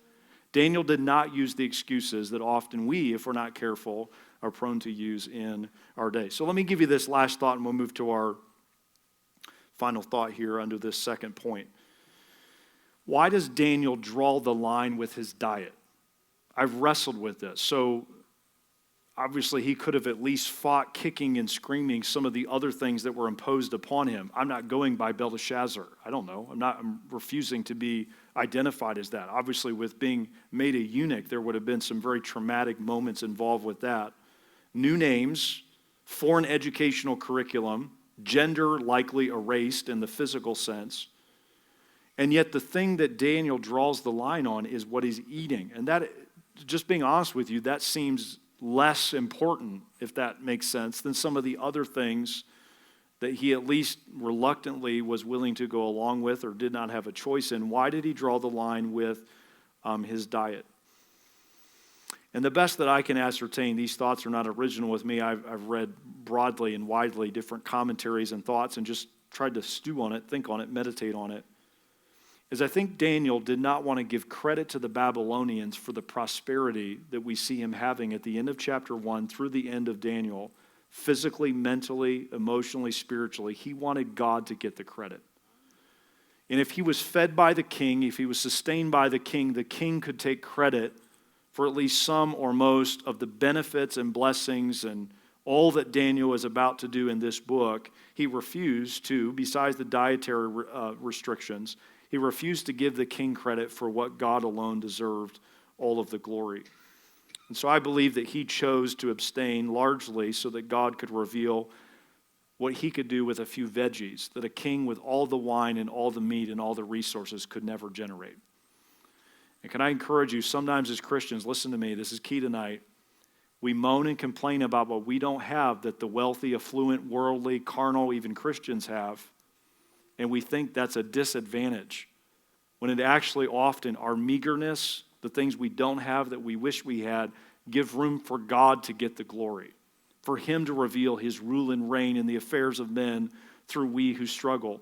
Daniel did not use the excuses that often we, if we're not careful, are prone to use in our day. So let me give you this last thought, and we'll move to our final thought here under this second point. Why does Daniel draw the line with his diet? I've wrestled with this. So obviously he could have at least fought kicking and screaming some of the other things that were imposed upon him. I'm not going by Belteshazzar. I don't know. I'm refusing to be identified as that. Obviously, with being made a eunuch, there would have been some very traumatic moments involved with that. New names, foreign educational curriculum, gender likely erased in the physical sense. And yet the thing that Daniel draws the line on is what he's eating. And that, just being honest with you, that seems less important, if that makes sense, than some of the other things that he at least reluctantly was willing to go along with or did not have a choice in. Why did he draw the line with his diet? And the best that I can ascertain, these thoughts are not original with me. I've read broadly and widely different commentaries and thoughts and just tried to stew on it, think on it, meditate on it, is I think Daniel did not want to give credit to the Babylonians for the prosperity that we see him having at the end of chapter 1 through the end of Daniel. Physically, mentally, emotionally, spiritually, he wanted God to get the credit. And if he was fed by the king, if he was sustained by the king could take credit for at least some or most of the benefits and blessings and all that Daniel is about to do in this book. He refused to, besides the dietary restrictions, he refused to give the king credit for what God alone deserved all of the glory. And so I believe that he chose to abstain largely so that God could reveal what he could do with a few veggies that a king with all the wine and all the meat and all the resources could never generate. And can I encourage you, sometimes as Christians, listen to me, this is key tonight, we moan and complain about what we don't have that the wealthy, affluent, worldly, carnal, even Christians have, and we think that's a disadvantage, when it actually often, our meagerness, the things we don't have that we wish we had, give room for God to get the glory, for him to reveal his rule and reign in the affairs of men through we who struggle.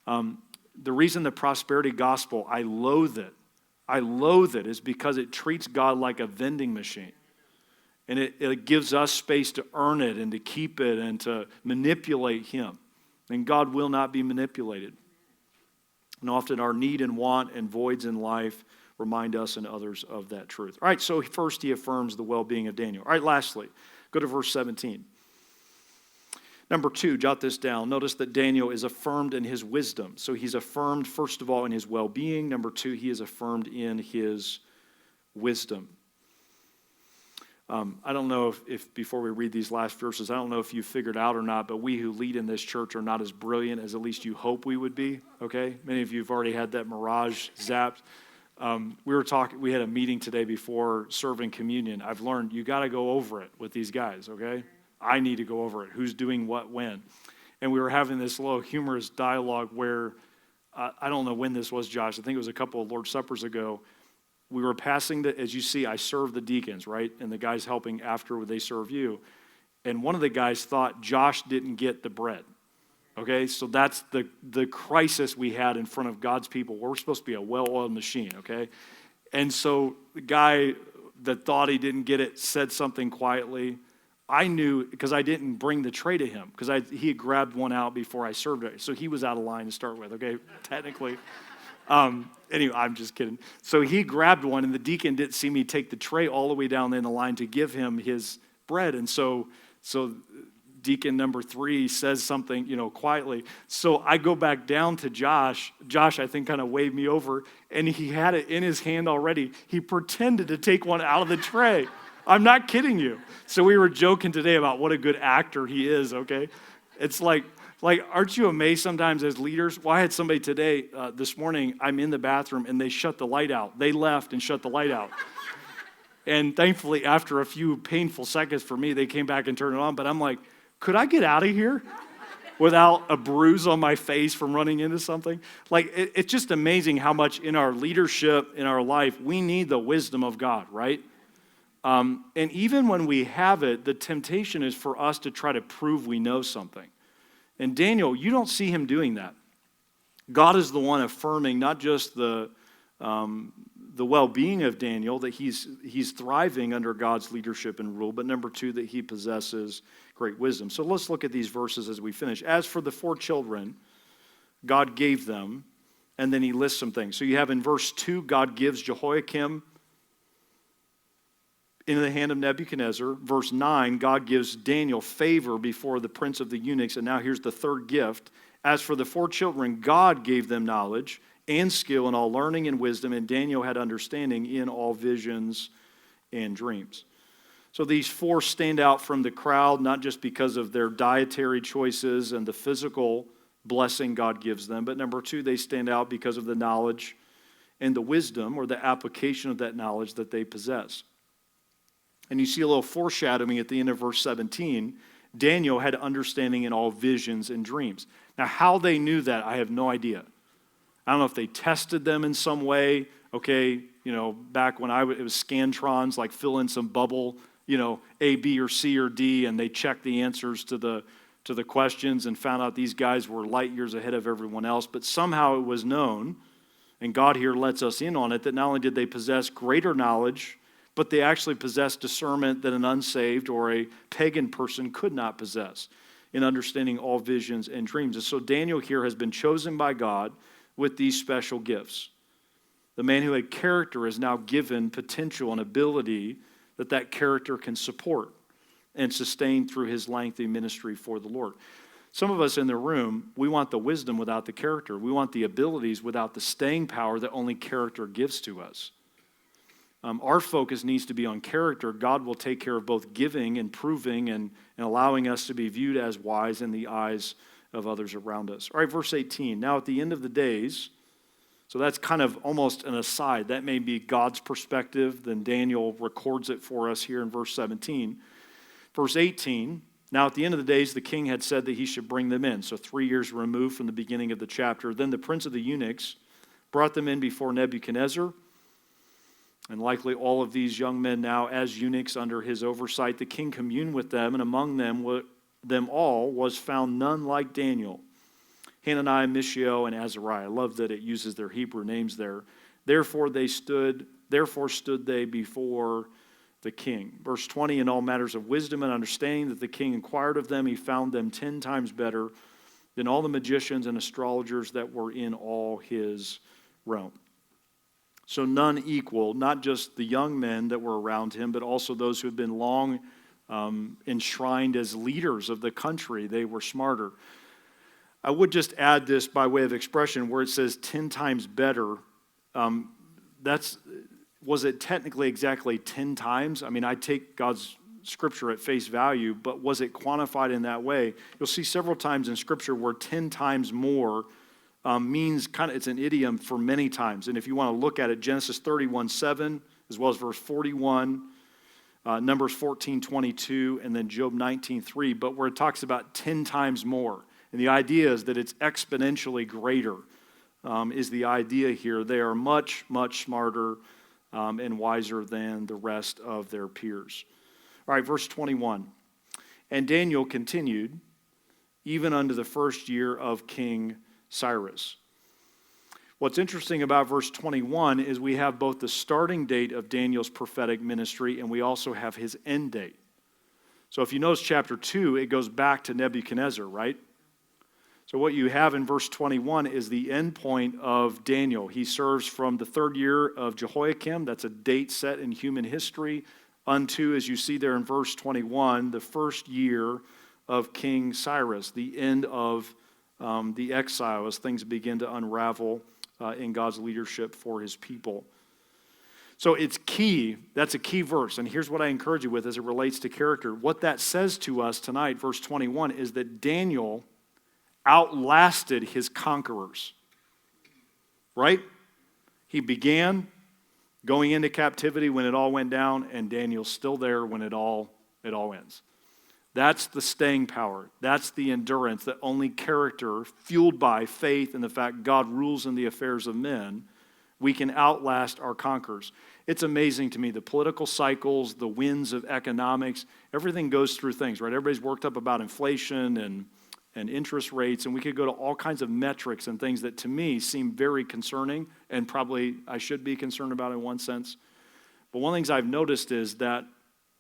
The reason the prosperity gospel, I loathe it, is because it treats God like a vending machine. And it gives us space to earn it and to keep it and to manipulate him. And God will not be manipulated. And often our need and want and voids in life remind us and others of that truth. All right, so first he affirms the well-being of Daniel. All right, lastly, go to verse 17. Number 2, jot this down. Notice that Daniel is affirmed in his wisdom. So he's affirmed, first of all, in his well-being. Number 2, he is affirmed in his wisdom. I don't know if before we read these last verses, I don't know if you figured out or not, but we who lead in this church are not as brilliant as at least you hope we would be, okay? Many of you have already had that mirage zapped. We had a meeting today before serving communion. I've learned you got to go over it with these guys, okay? I need to go over it. Who's doing what when? And we were having this little humorous dialogue where, I don't know when this was, Josh. I think it was a couple of Lord's Suppers ago. We were passing as you see, I serve the deacons, right? And the guys helping after they serve you. And one of the guys thought Josh didn't get the bread. Okay, so that's the crisis we had in front of God's people. We're supposed to be a well-oiled machine, okay? And so the guy that thought he didn't get it said something quietly. I knew because I didn't bring the tray to him because he had grabbed one out before I served it. So he was out of line to start with, okay, technically. Anyway, I'm just kidding. So he grabbed one, and the deacon didn't see me take the tray all the way down in the line to give him his bread. And so deacon number 3 says something, quietly. So I go back down to Josh. Josh, I think, kind of waved me over, and he had it in his hand already. He pretended to take one out of the tray. I'm not kidding you. So we were joking today about what a good actor he is, okay? It's like, aren't you amazed sometimes as leaders? Well, I had somebody today, this morning, I'm in the bathroom, and they shut the light out. They left and shut the light out. And thankfully, after a few painful seconds for me, they came back and turned it on. But I'm like, could I get out of here without a bruise on my face from running into something? It's just amazing how much in our leadership, in our life, we need the wisdom of God, right? And even when we have it, the temptation is for us to try to prove we know something. And Daniel, you don't see him doing that. God is the one affirming not just the well-being of Daniel, that he's thriving under God's leadership and rule, but number 2, that he possesses great wisdom. So let's look at these verses as we finish. As for the 4 children, God gave them, and then he lists some things. So you have in verse 2, God gives Jehoiakim into the hand of Nebuchadnezzar. Verse 9, God gives Daniel favor before the prince of the eunuchs. And now here's the third gift. As for the 4 children, God gave them knowledge and skill in all learning and wisdom, and Daniel had understanding in all visions and dreams. So these 4 stand out from the crowd, not just because of their dietary choices and the physical blessing God gives them, but number 2, they stand out because of the knowledge and the wisdom or the application of that knowledge that they possess. And you see a little foreshadowing at the end of verse 17. Daniel had understanding in all visions and dreams. Now, how they knew that, I have no idea. I don't know if they tested them in some way. Okay, back when it was Scantrons, like fill in some bubble, A, B, or C, or D, and they checked the answers to the questions and found out these guys were light years ahead of everyone else. But somehow it was known, and God here lets us in on it, that not only did they possess greater knowledge, but they actually possess discernment that an unsaved or a pagan person could not possess in understanding all visions and dreams. And so Daniel here has been chosen by God with these special gifts. The man who had character is now given potential and ability that character can support and sustain through his lengthy ministry for the Lord. Some of us in the room, we want the wisdom without the character. We want the abilities without the staying power that only character gives to us. Our focus needs to be on character. God will take care of both giving and proving and allowing us to be viewed as wise in the eyes of others around us. All right, verse 18. Now at the end of the days, so that's kind of almost an aside. That may be God's perspective. Then Daniel records it for us here in verse 17. Verse 18. Now at the end of the days, the king had said that he should bring them in. So 3 years removed from the beginning of the chapter. Then the prince of the eunuchs brought them in before Nebuchadnezzar. And likely all of these young men now as eunuchs under his oversight, the king communed with them, and among them all was found none like Daniel, Hananiah, Mishael, and Azariah. I love that it uses their Hebrew names there. Therefore stood they before the king. Verse 20, in all matters of wisdom and understanding that the king inquired of them, he found them 10 times better than all the magicians and astrologers that were in all his realm. So none equal, not just the young men that were around him, but also those who had been long enshrined as leaders of the country. They were smarter. I would just add this by way of expression where it says 10 times better. Was it technically exactly 10 times? I mean, I take God's Scripture at face value, but was it quantified in that way? You'll see several times in Scripture where 10 times more means it's an idiom for many times. And if you want to look at it, Genesis 31:7, as well as verse 41, Numbers 14:22, and then Job 19:3, but where it talks about 10 times more. And the idea is that it's exponentially greater, is the idea here. They are much, much smarter and wiser than the rest of their peers. All right, verse 21. And Daniel continued, even unto the first year of King Cyrus. What's interesting about verse 21 is we have both the starting date of Daniel's prophetic ministry and we also have his end date. So if you notice chapter 2, it goes back to Nebuchadnezzar, right? So what you have in verse 21 is the end point of Daniel. He serves from the third year of Jehoiakim, that's a date set in human history, unto, as you see there in verse 21, the first year of King Cyrus, the end of the exile as things begin to unravel in God's leadership for his people. So it's key. That's a key verse. And here's what I encourage you with as it relates to character. What that says to us tonight, verse 21, is that Daniel outlasted his conquerors. Right? He began going into captivity when it all went down, and Daniel's still there when it all ends. That's the staying power. That's the endurance that only character, fueled by faith and the fact God rules in the affairs of men, we can outlast our conquerors. It's amazing to me, the political cycles, the winds of economics, everything goes through things, right? Everybody's worked up about inflation and interest rates, and we could go to all kinds of metrics and things that to me seem very concerning, and probably I should be concerned about in one sense. But one of the things I've noticed is that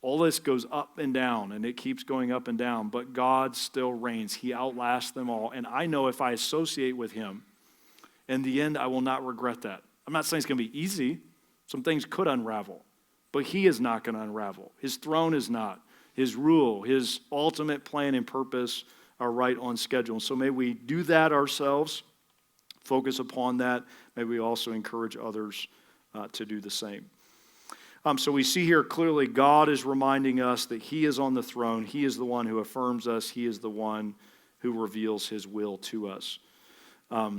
all this goes up and down, and it keeps going up and down, but God still reigns. He outlasts them all, and I know if I associate with him, in the end, I will not regret that. I'm not saying it's going to be easy. Some things could unravel, but he is not going to unravel. His throne is not. His rule, his ultimate plan and purpose are right on schedule. So may we do that ourselves, focus upon that. May we also encourage others to do the same. So we see here clearly God is reminding us that he is on the throne. He is the one who affirms us. He is the one who reveals his will to us. I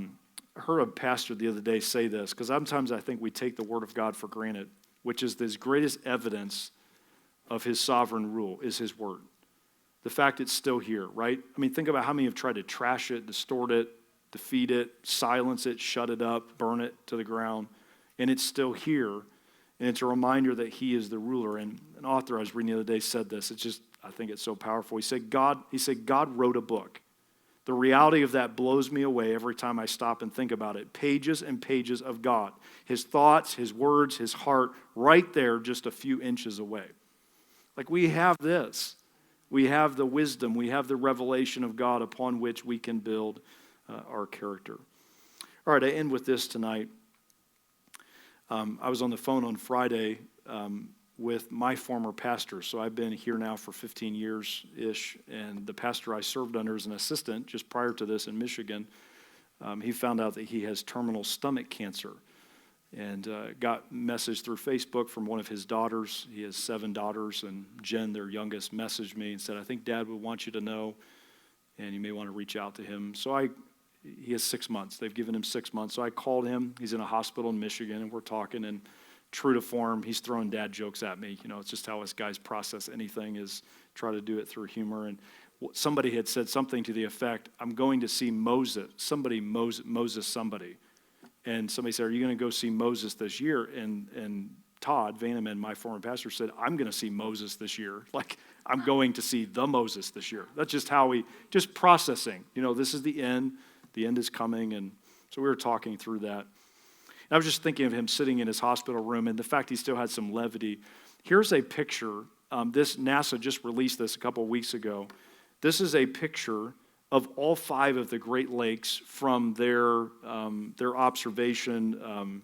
heard a pastor the other day say this, because sometimes I think we take the word of God for granted, which is the greatest evidence of his sovereign rule is his word. The fact it's still here, right? I mean, think about how many have tried to trash it, distort it, defeat it, silence it, shut it up, burn it to the ground, and it's still here. And it's a reminder that he is the ruler. And an author I was reading the other day said this. I think it's so powerful. He said, God wrote a book. The reality of that blows me away every time I stop and think about it. Pages and pages of God. His thoughts, his words, his heart, right there just a few inches away. Like we have this. We have the wisdom. We have the revelation of God upon which we can build our character. All right, I end with this tonight. I was on the phone on Friday with my former pastor. So I've been here now for 15 years-ish, and the pastor I served under as an assistant just prior to this in Michigan, he found out that he has terminal stomach cancer and got a message through Facebook from one of his daughters. He has 7 daughters, and Jen, their youngest, messaged me and said, I think Dad would want you to know, and you may want to reach out to him. So he has 6 months. They've given him 6 months. So I called him. He's in a hospital in Michigan, and we're talking. And true to form, he's throwing dad jokes at me. You know, it's just how us guys process anything is try to do it through humor. And somebody had said something to the effect, I'm going to see Moses. Moses somebody. And somebody said, are you going to go see Moses this year? And Todd Vaneman, my former pastor, said, I'm going to see Moses this year. Like, I'm going to see the Moses this year. That's just how just processing. You know, this is the end. The end is coming, and so we were talking through that. And I was just thinking of him sitting in his hospital room, and the fact he still had some levity. Here's a picture. NASA just released this a couple weeks ago. This is a picture of all 5 of the Great Lakes from their observation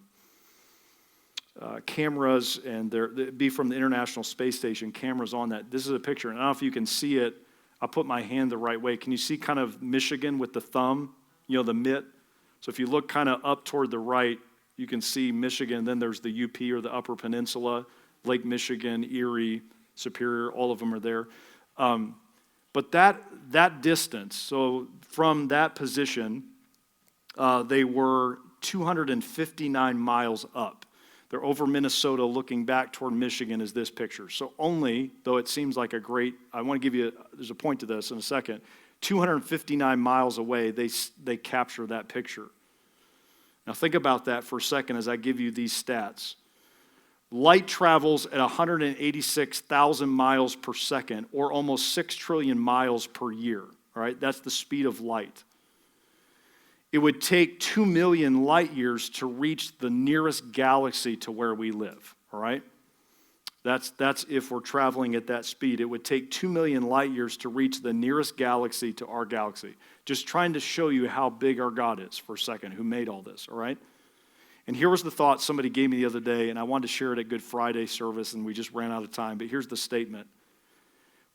cameras, and it'd be from the International Space Station cameras on that. This is a picture, and I don't know if you can see it. I'll put my hand the right way. Can you see kind of Michigan with the thumb, the mitt? So if you look kind of up toward the right, you can see Michigan. Then there's the UP, or the Upper Peninsula, Lake Michigan, Erie, Superior, all of them are there. But that distance, so from that position, they were 259 miles up. They're over Minnesota, looking back toward Michigan is this picture. So only, though it seems like I want to give you, there's a point to this in a second, 259 miles away, they capture that picture. Now think about that for a second as I give you these stats. Light travels at 186,000 miles per second, or almost 6 trillion miles per year. All right, that's the speed of light. It would take 2 million light years to reach the nearest galaxy to where we live. All right, that's if we're traveling at that speed. It would take 2 million light years to reach the nearest galaxy to our galaxy. Just trying to show you how big our God is for a second, who made all this. All right. And here was the thought somebody gave me the other day, and I wanted to share it at Good Friday service, and we just ran out of time. But here's the statement.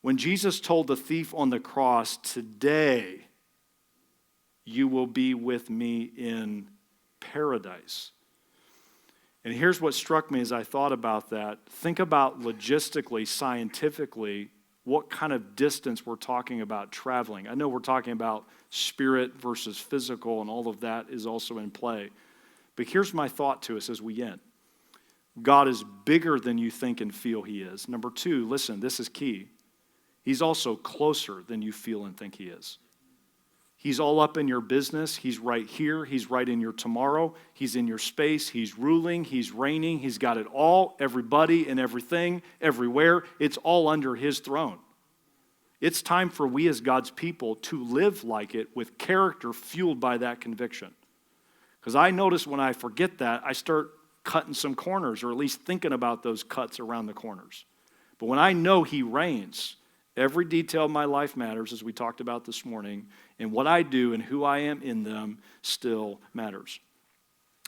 When Jesus told the thief on the cross, "Today you will be with me in paradise." And here's what struck me as I thought about that. Think about logistically, scientifically, what kind of distance we're talking about traveling. I know we're talking about spirit versus physical, and all of that is also in play. But here's my thought to us as we end. God is bigger than you think and feel he is. Number 2, listen, this is key. He's also closer than you feel and think he is. He's all up in your business. He's right here. He's right in your tomorrow. He's in your space. He's ruling. He's reigning. He's got it all, everybody and everything, everywhere. It's all under his throne. It's time for we as God's people to live like it with character fueled by that conviction. Because I notice when I forget that, I start cutting some corners, or at least thinking about those cuts around the corners. But when I know he reigns, every detail of my life matters, as we talked about this morning, and what I do and who I am in them still matters.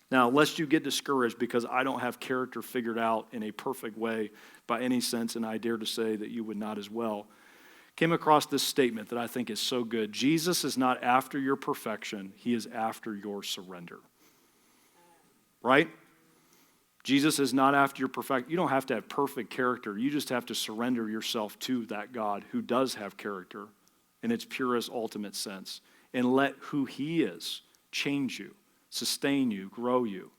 Now, lest you get discouraged because I don't have character figured out in a perfect way by any sense, and I dare to say that you would not as well, came across this statement that I think is so good. Jesus is not after your perfection, he is after your surrender. Right? Jesus is not after your perfection. You don't have to have perfect character. You just have to surrender yourself to that God who does have character in its purest, ultimate sense. And let who he is change you, sustain you, grow you.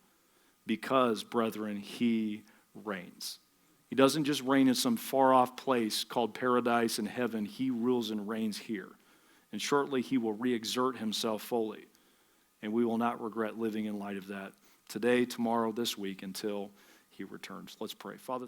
Because, brethren, he reigns. He doesn't just reign in some far-off place called paradise and heaven. He rules and reigns here. And shortly he will re-exert himself fully. And we will not regret living in light of that today, tomorrow, this week, until he returns. Let's pray. Father,